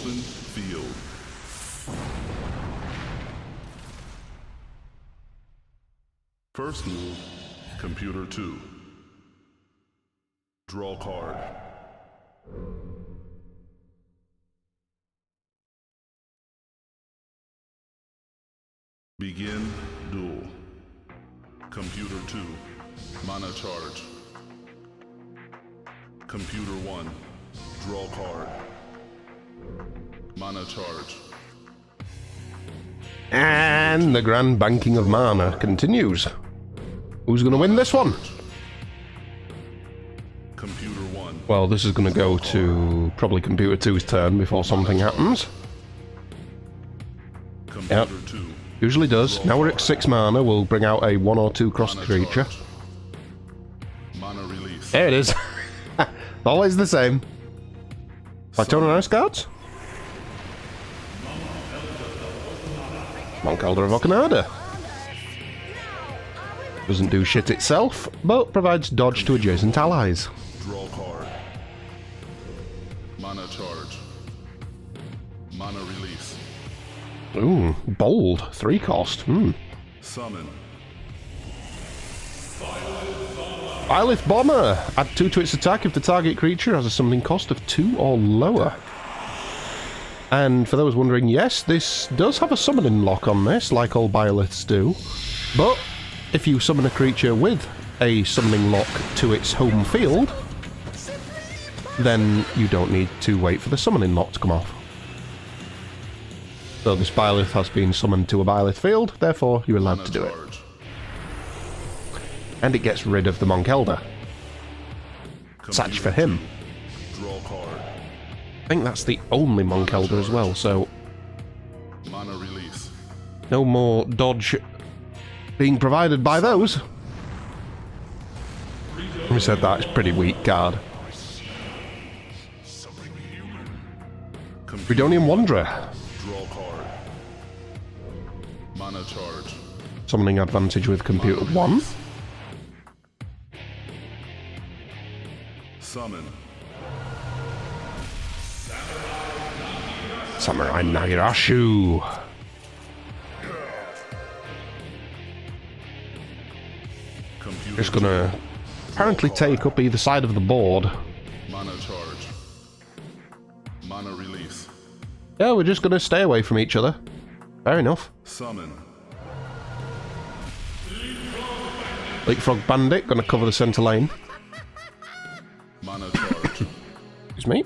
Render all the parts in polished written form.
Open field. First move, computer 2. Draw card. Begin duel. Computer 2, mana charge. Computer 1, draw card. Mana charge. And the grand banking of mana continues. Who's going to win this one? Computer 1. Well, this is going to go to probably Computer 2's turn before something happens. Computer 2. Usually does. Now we're at 6 mana, we'll bring out a 1 or 2 cross creature. Mana release. There it is. Always the same. By turn on ice cards? Monk Elder of Okanada. Doesn't do shit itself, but provides dodge to adjacent allies. Draw card. Mana charge. Mana release. Ooh, bold. 3 cost. Summon. Byleth Bomber. Add 2 to its attack if the target creature has a summoning cost of 2 or lower. And for those wondering, yes, this does have a summoning lock on this, like all Byleths do. But if you summon a creature with a summoning lock to its home field, then you don't need to wait for the summoning lock to come off. So this Byleth has been summoned to a Byleth field, therefore you're allowed to do it. And it gets rid of the Monk Elder. Satch for him. Draw card. I think that's the only Monk Elder as well, so Mana release. no more dodge being provided by those. We said that, it's a pretty weak card. Fridonian Wanderer. Draw card. Mana charge. Summoning advantage with Computer 1. Summon. Samurai Nagirashu. Computer Just gonna apparently take up either side of the board. Mana charge. Mana release. Yeah, we're just gonna stay away from each other. Fair enough. Summon. Leapfrog Bandit, gonna cover the centre lane. Mana charge. Excuse me.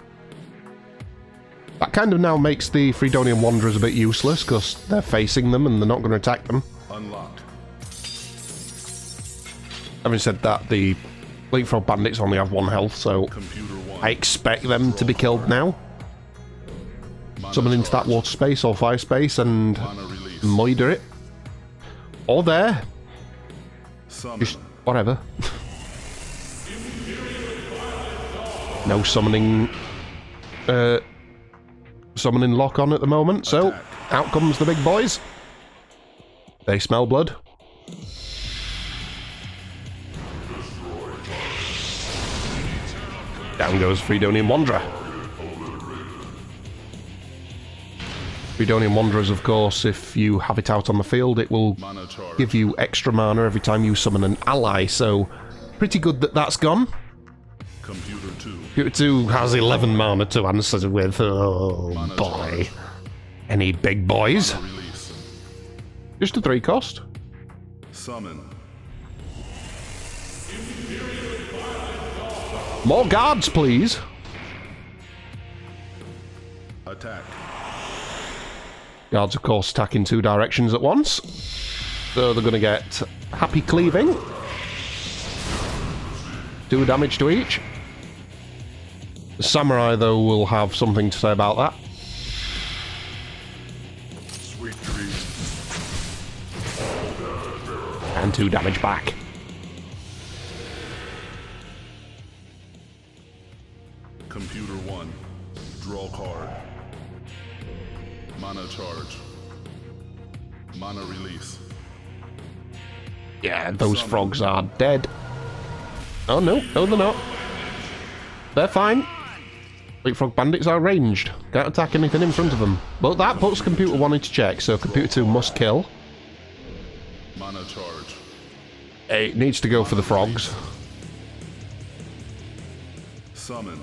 That kind of now makes the Fridonian Wanderers a bit useless, because they're facing them and they're not going to attack them. Unlocked. Having said that, the Leapfrog Bandits only have 1 health, so Computer 1. I expect them to be killed now. Summon into that water space or fire space and Mana release. moider it. Or there. Summon. Just whatever. No summoning summoning lock on at the moment, so Attack. out comes the big boys. They smell blood. Down goes Fridonian Wanderer. Fridonian Wanderers, of course, if you have it out on the field, it will Mana charge. give you extra mana every time you summon an ally, so pretty good that that's gone. Computer 2. Computer 2 has 11 mana to answer with. Oh boy. Any big boys? Mana release. Just a 3 cost. Summon. More guards, please. Attack. Guards, of course, attack in 2 directions at once. So they're going to get happy cleaving. 2 damage to each. The Samurai, though, will have something to say about that. Sweet dreams. And 2 damage back. Computer 1. Draw card. Mana charge. Mana release. Yeah, those frogs are dead. Oh no, no they're not. They're fine. Leapfrog bandits are ranged. Can't attack anything in front of them. But that puts Computer 1 into check, so Computer 2 must kill. Mana charge. It needs to go for the frogs. Summon.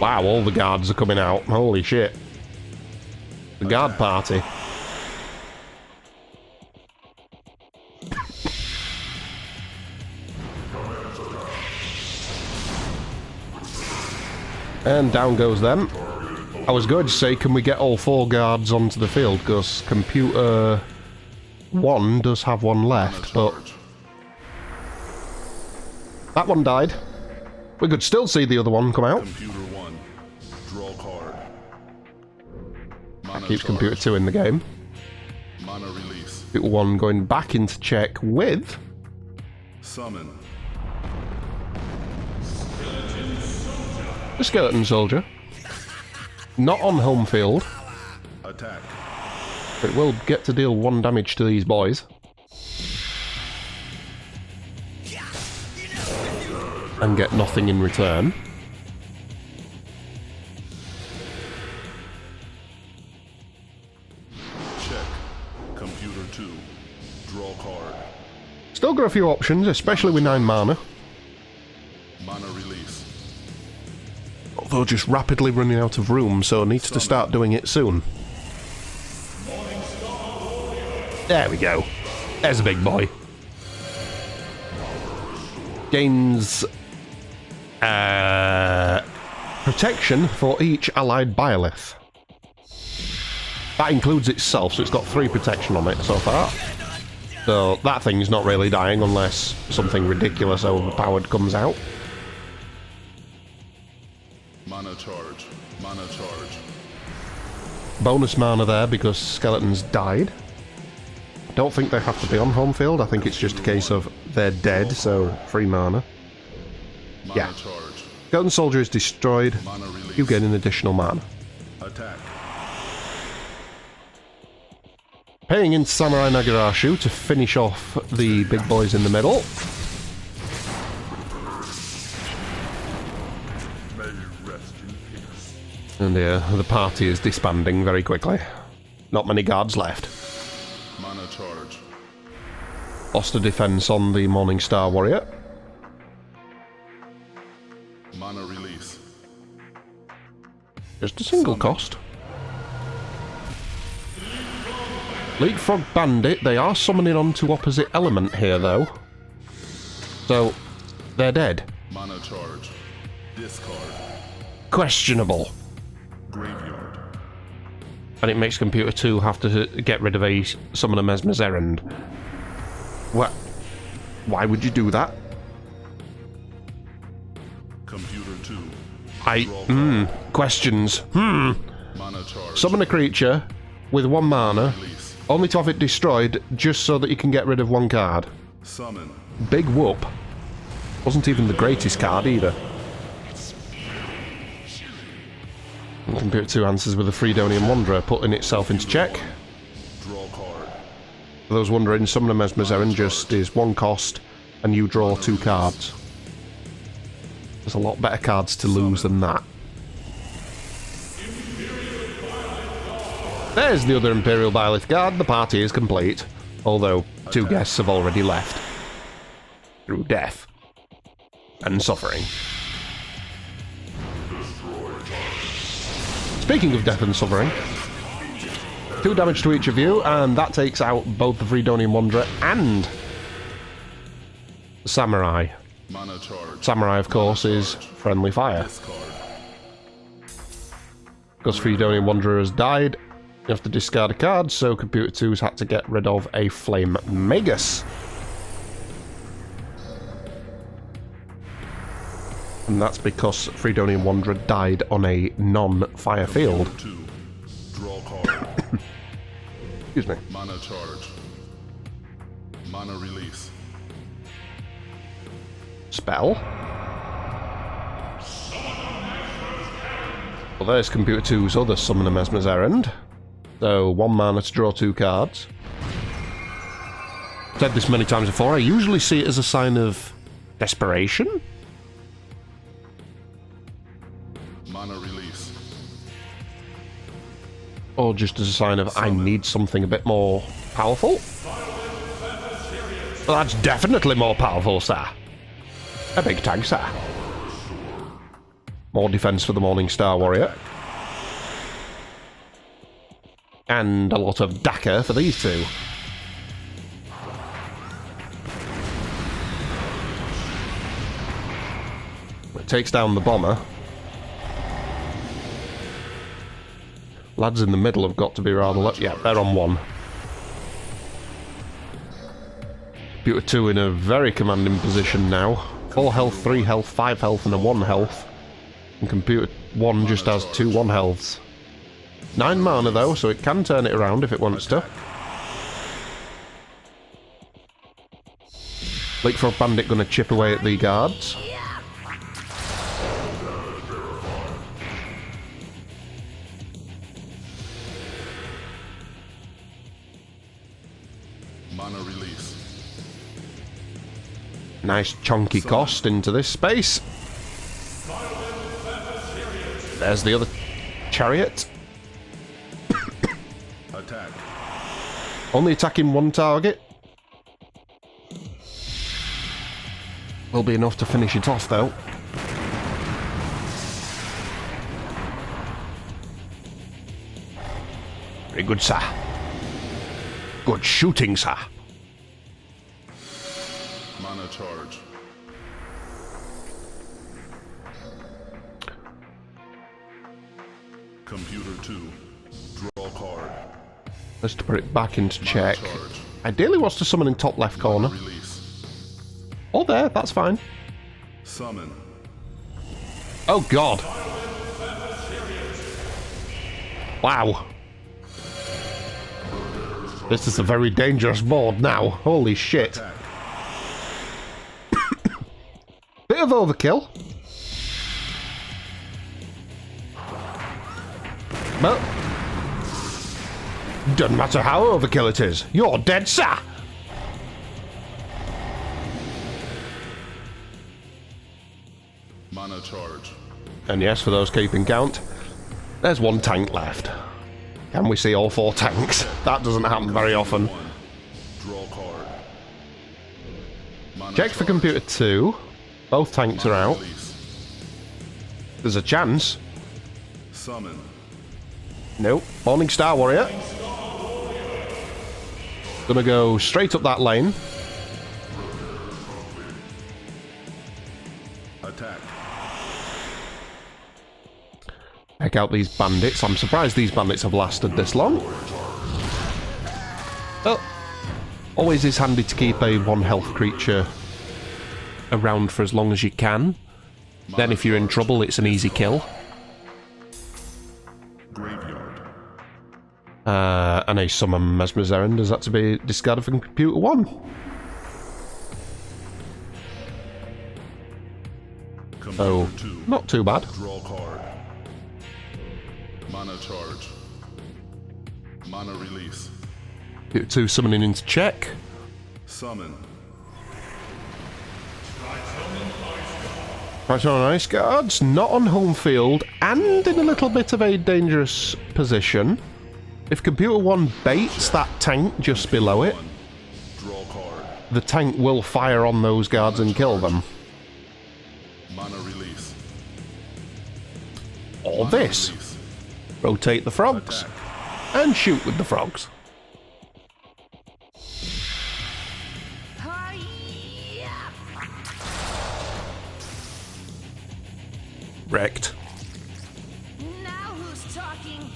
Wow, all the guards are coming out. Holy shit. The guard party. And down goes them. I was going to say, can we get all 4 guards onto the field? Because Computer 1 does have one left, but that one died. We could still see the other one come out. Computer 1. Draw card. That keeps Computer 2 in the game. Mana release. Computer 1 going back into check with... Summon. the skeleton soldier. Not on home field. Attack. It will get to deal 1 damage to these boys. And get nothing in return. Check. Computer 2. Draw card. Still got a few options, especially with 9 mana. Mana release. Although just rapidly running out of room, so needs to start doing it soon. There we go. There's a big boy. Gains protection for each allied Byleth. That includes itself, so it's got 3 protection on it so far. So that thing's not really dying unless something ridiculous overpowered comes out. Mana charge. Mana charge. Bonus mana there because skeletons died. I don't think they have to be on home field, I think it's just a case of they're dead, so free mana. Mana Yeah. charge. Skeleton soldier is destroyed, Mana release. you get an additional mana. Attack. Paying into Samurai Nagarashu to finish off the big boys in the middle. May you rest in peace. And the party is disbanding very quickly. Not many guards left. Mana charge. Lost a defense on the Morning Star Warrior. Mana release. Just a single cost. Leapfrog Bandit, they are summoning onto opposite element here though. So, they're dead. Mana charge. Discard. Questionable. Graveyard. And it makes Computer 2 have to get rid of a Summoner Mesmer's Errand. What? Why would you do that? Computer 2. Questions. Mana charge. Summon a creature with 1 mana, Release. only to have it destroyed just so that you can get rid of 1 card. Summon. Big whoop. Wasn't even the greatest card either. And Computer 2 answers with a Freedonian Wanderer, putting itself into check. Draw card. For those wondering, Summoner Mesmer's Errand just is 1 cost, and you draw 2 cards. There's a lot better cards to lose than that. There's the other Imperial Byleth Guard. The party is complete, although 2 guests have already left. Through death. And suffering. Speaking of death and suffering, 2 damage to each of you, and that takes out both the Freedonian Wanderer and the Samurai. Mana charge. Samurai, of course, is friendly fire. Discard. Because Freedonian Wanderer has died, you have to discard a card, so Computer 2's had to get rid of a Flame Magus. And that's because Freedonian Wanderer died on a non-fire field. Computer 2. Draw card. Excuse me. Mana charge. Mana release. Spell. Well, there's Computer 2's other Summoner Mesmer's Errand. So, 1 mana to draw 2 cards. I've said this many times before, I usually see it as a sign of Desperation? Mana release. Or just as a sign of, I need something a bit more powerful? Well, that's definitely more powerful, sir. A big tank, sir. More defense for the Morning Star Warrior. And a lot of Daka for these two. It takes down the bomber. Lads in the middle have got to be rather lucky. Yeah, they're on one. Computer 2 in a very commanding position now. 4 health, 3 health, 5 health and a 1 health. And Computer 1 just has 2 1 healths. 9 mana though, so it can turn it around if it wants to. Leapfrog Bandit gonna chip away at the guards. Mana release. Nice chunky cost into this space. There's the other chariot. Attack. Only attacking one target. Will be enough to finish it off though. Very good, sir. Good shooting, sir. Mana charge. Computer 2. Draw card. Let's put it back into check. Charge. Ideally wants to summon in top left corner. Release. Or there, that's fine. Summon. Oh god. Wow. This is a very dangerous board now. Holy shit. Attack. Bit of overkill. But doesn't matter how overkill it is. You're dead, sir. Mana charge. And yes, for those keeping count, there's one tank left. Can we see all 4 tanks? That doesn't happen very often. 1. Draw card. Mana Check for charge. Computer 2. Both tanks are out. Release. There's a chance. Summon. Nope. Morning Star Warrior. Gonna go straight up that lane. Attack. Check out these bandits. I'm surprised these bandits have lasted this long. Oh. Always is handy to keep a 1 health creature around for as long as you can. Then if you're in trouble, it's an easy kill. Graveyard. And a summon Mesmerization. Does that to be discarded from Computer 1? Computer Oh, 2. not too bad. Draw card. Mana charge. Mana release. Computer 2 summoning into check. Summon. Right on Ice Guards, not on home field, and in a little bit of a dangerous position. If Computer 1 baits that tank just below it, 1. Draw card. the tank will fire on those guards and kill them. Mana release. Or Mana this. release. Rotate the frogs, Attack. and shoot with the frogs. Wrecked. Now who's talking?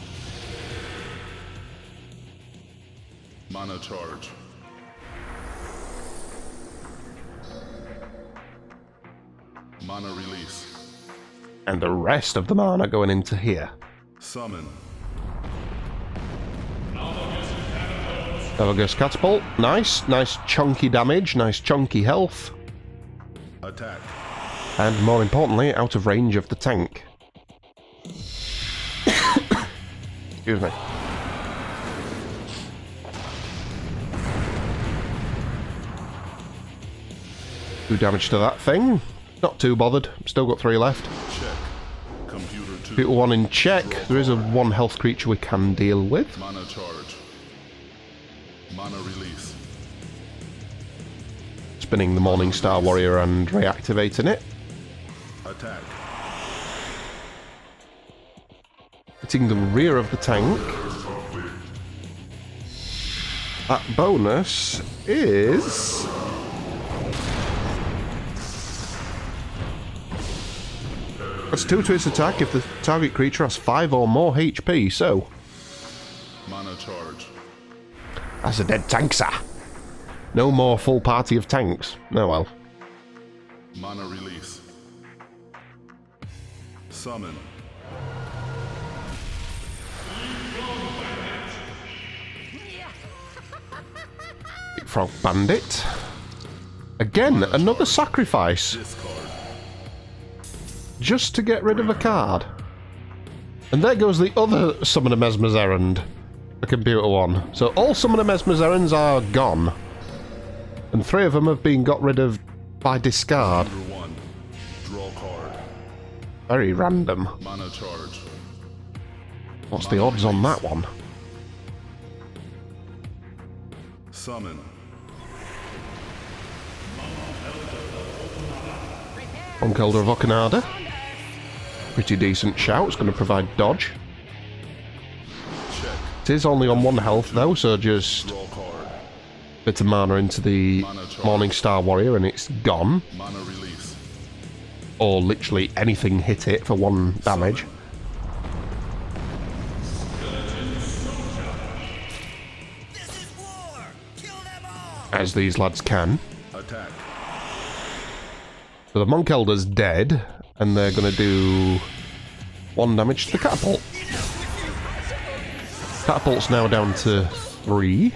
Mana charge. Mana release. And the rest of the mana going into here. Summon. Analogous Catapult. Nice. Nice chunky damage. Nice chunky health. Attack. And more importantly, out of range of the tank. Excuse me. Do damage to that thing. Not too bothered. Still got 3 left. Check. Computer 2. Computer 1 in check. There is a 1 health creature we can deal with. Mana charge. Mana release. Spinning the Morning Star Warrior and reactivating it. Attack. Hitting the rear of the tank. That bonus is... That's 2 to its attack if the target creature has 5 or more HP, so... Mana charge. That's a dead tank, sir. No more full party of tanks. Oh well. Mana release. Summon. Big Frog Bandit. Again, another sacrifice. Discard. Just to get rid of a card. And there goes the other Summoner Mesmer's Errand. The computer 1. So all Summoner Mesmer's Errands are gone. And 3 of them have been got rid of by discard. Computer 1. Draw card. Very random. Mana charge. What's the odds on that one? Summon. Onkelder of Okanada. Pretty decent shout. It's going to provide dodge. Check. It is only on 1 health though, so just Draw card. bit of mana into the Morning Star Warrior and it's gone. Mana release. Or literally anything hit it for 1 damage. As these lads can. Attack. So the Monk Elder's dead, and they're going to do 1 damage to the catapult. Catapult's now down to 3.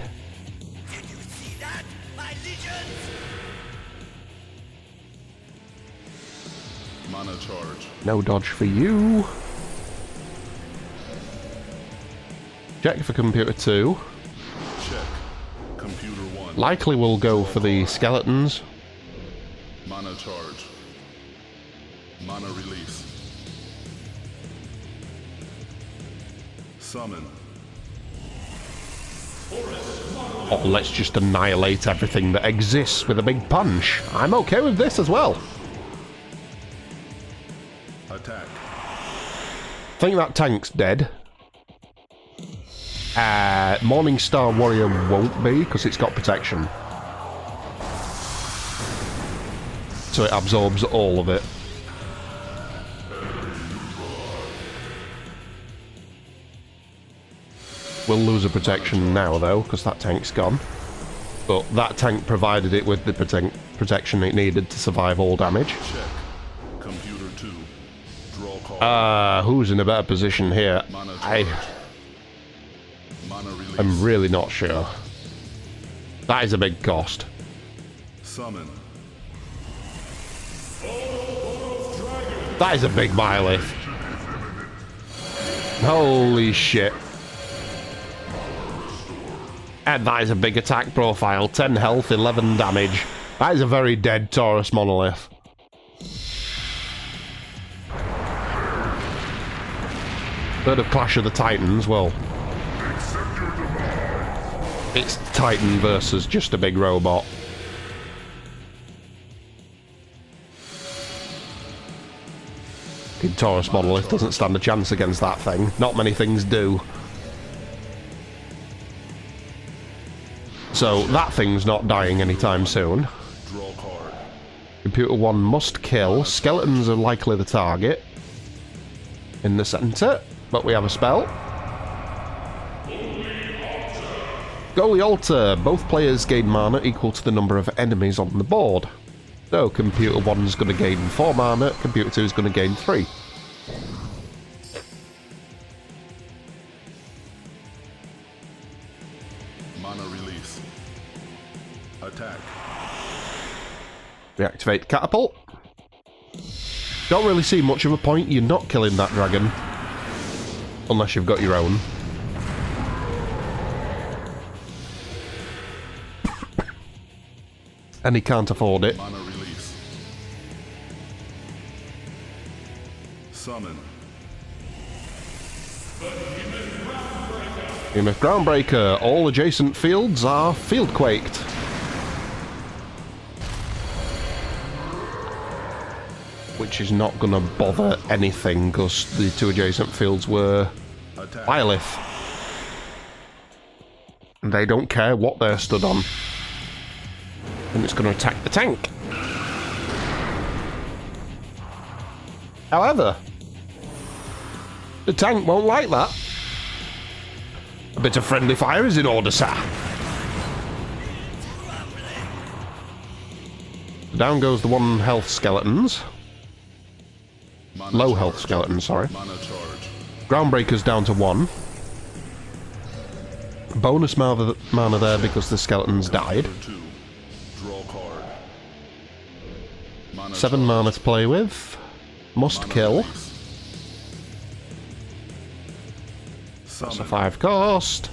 Mana charge. No dodge for you. Check for computer 2. Check. Computer 1. Likely we'll go for the skeletons. Mana charge. Mana release. Summon. Or let's just annihilate everything that exists with a big punch. I'm okay with this as well. Attack. I think that tank's dead. Morning Star Warrior won't be, because it's got protection. So it absorbs all of it. We'll lose a protection now, though, because that tank's gone. But that tank provided it with the protection it needed to survive all damage. Check. Computer 2. Draw card. Who's in a better position here? Mana charge. Mana release. I'm really not sure. That is a big cost. Summon. That is a big Byleth. Holy shit. And that is a big attack profile. 10 health, 11 damage. That is a very dead Taurus monolith. Third of Clash of the Titans, well... It's Titan versus just a big robot. The Taurus monolith doesn't stand a chance against that thing. Not many things do. So that thing's not dying anytime soon. Draw card. Computer 1 must kill. Skeletons are likely the target. In the centre, but we have a spell. Goalie Altar. Both players gain mana equal to the number of enemies on the board. So Computer 1's going to gain 4 mana, Computer 2 is going to gain 3. Mana release. Attack. Reactivate Catapult. Don't really see much of a point. You're not killing that dragon. Unless you've got your own. And he can't afford it. Mana release. Summon. Behemoth Groundbreaker. All adjacent fields are field quaked. Which is not going to bother anything because the two adjacent fields were Attack. Byleth. And they don't care what they're stood on. And it's going to attack the tank. However, the tank won't like that. A bit of friendly fire is in order, sir. Down goes the 1 health skeletons. Mana Low charge. health skeletons, sorry. Mana charge. Groundbreaker's down to 1. Bonus mana there because the skeletons died. Computer 2. Draw card. Mana 7 charge. mana to play with. Must Mana kill. release. That's a Summon. 5 cost.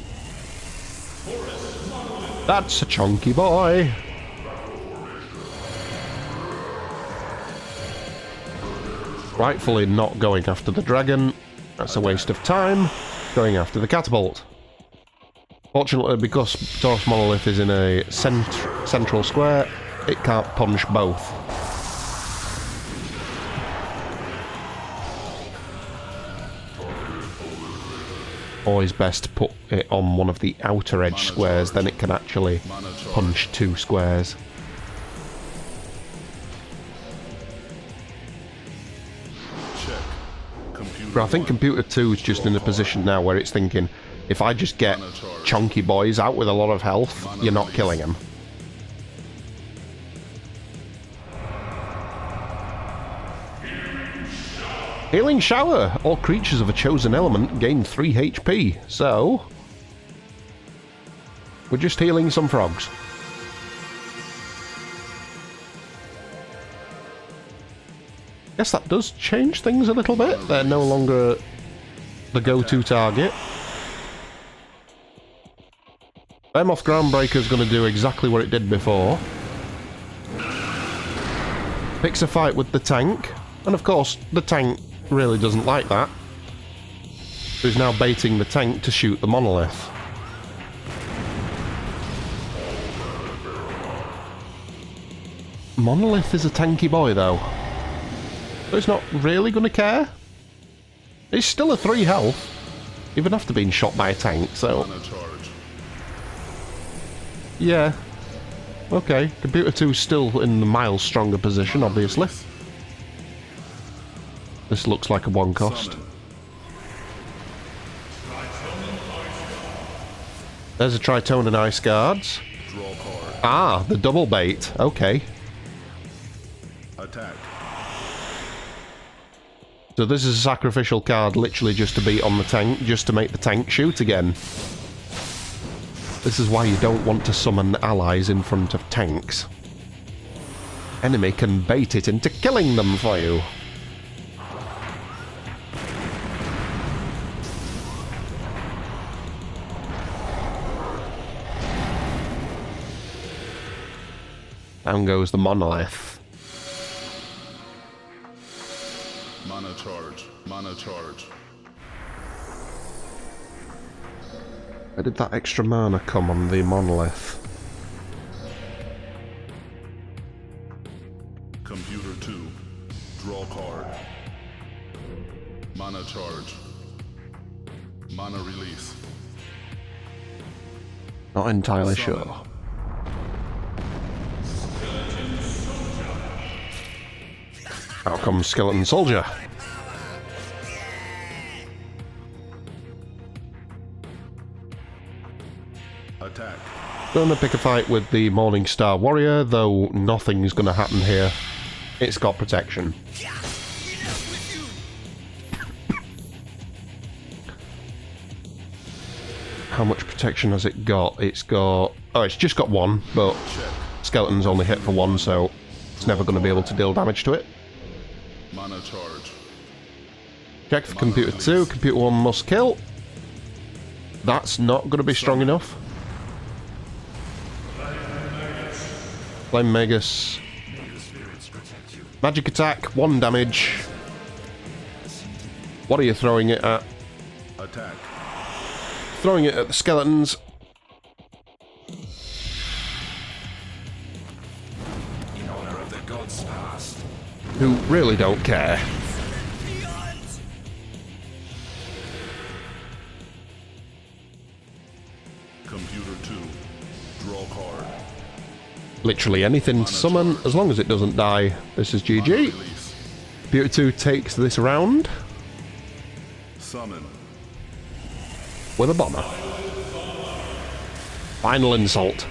That's a chunky boy. Rightfully not going after the dragon. That's a waste of time. Going after the catapult. Fortunately, because Taurus Monolith is in a central square, it can't punch both. Always best to put it on one of the outer edge squares, then it can actually Mana charge. punch 2 squares. Check. Computer But I think 1. Computer 2 is just in a position now where it's thinking, if I just get chunky boys out with a lot of health, you're not killing them. Healing Shower! All creatures of a chosen element gain 3 HP, so... we're just healing some frogs. Guess that does change things a little bit. They're no longer the go-to target. Behemoth Groundbreaker is going to do exactly what it did before. Picks a fight with the tank, and of course the tank really doesn't like that. So he's now baiting the tank to shoot the monolith. Monolith is a tanky boy though. So it's not really going to care. It's still a 3 health, even after being shot by a tank, so... Mana charge. yeah. Okay, Computer 2's still in the miles stronger position, obviously. This looks like a 1 cost. Summon. There's a Tritone and Ice Guards. Draw card. Ah, the double bait. Okay. Attack. So this is a sacrificial card literally just to beat on the tank, just to make the tank shoot again. This is why you don't want to summon allies in front of tanks. Enemy can bait it into killing them for you. Down goes the monolith. Mana charge. Mana charge. Where did that extra mana come on the monolith? Computer 2. Draw card. Mana charge. Mana release. Not entirely sure. Out comes Skeleton Soldier. Attack. Gonna pick a fight with the Morning Star Warrior, though nothing's gonna happen here. It's got protection. How much protection has it got? It's got... oh, it's just got 1, but Check. Skeleton's only hit for 1, so it's never going to be able to deal damage to it. Mana charge. Check for Computer 2. Computer 1 must kill. That's not going to be strong enough. Flame Magus. Magic attack, 1 damage. What are you throwing it at? Attack. Throwing it at the skeletons. In honor of the gods past. Who really don't care. Computer 2. Draw card. Literally anything to summon, as long as it doesn't die. This is Mana GG. release. Computer 2 takes this round Summon. with a bomber. Final insult.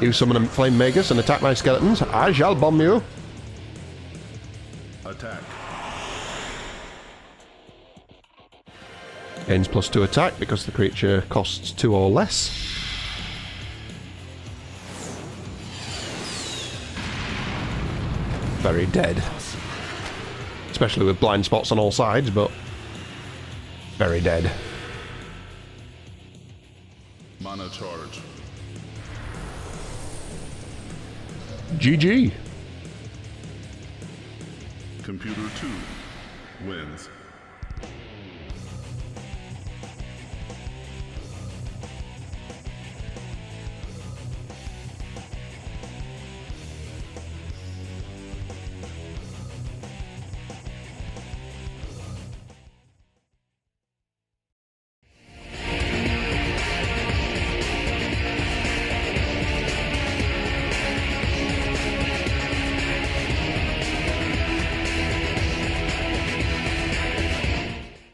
You summon a Flame Magus and attack my skeletons. I shall bomb you. Attack. Gains +2 attack because the creature costs 2 or less. Very dead. Especially with blind spots on all sides, but very dead. Mana charge. GG. Computer 2 wins.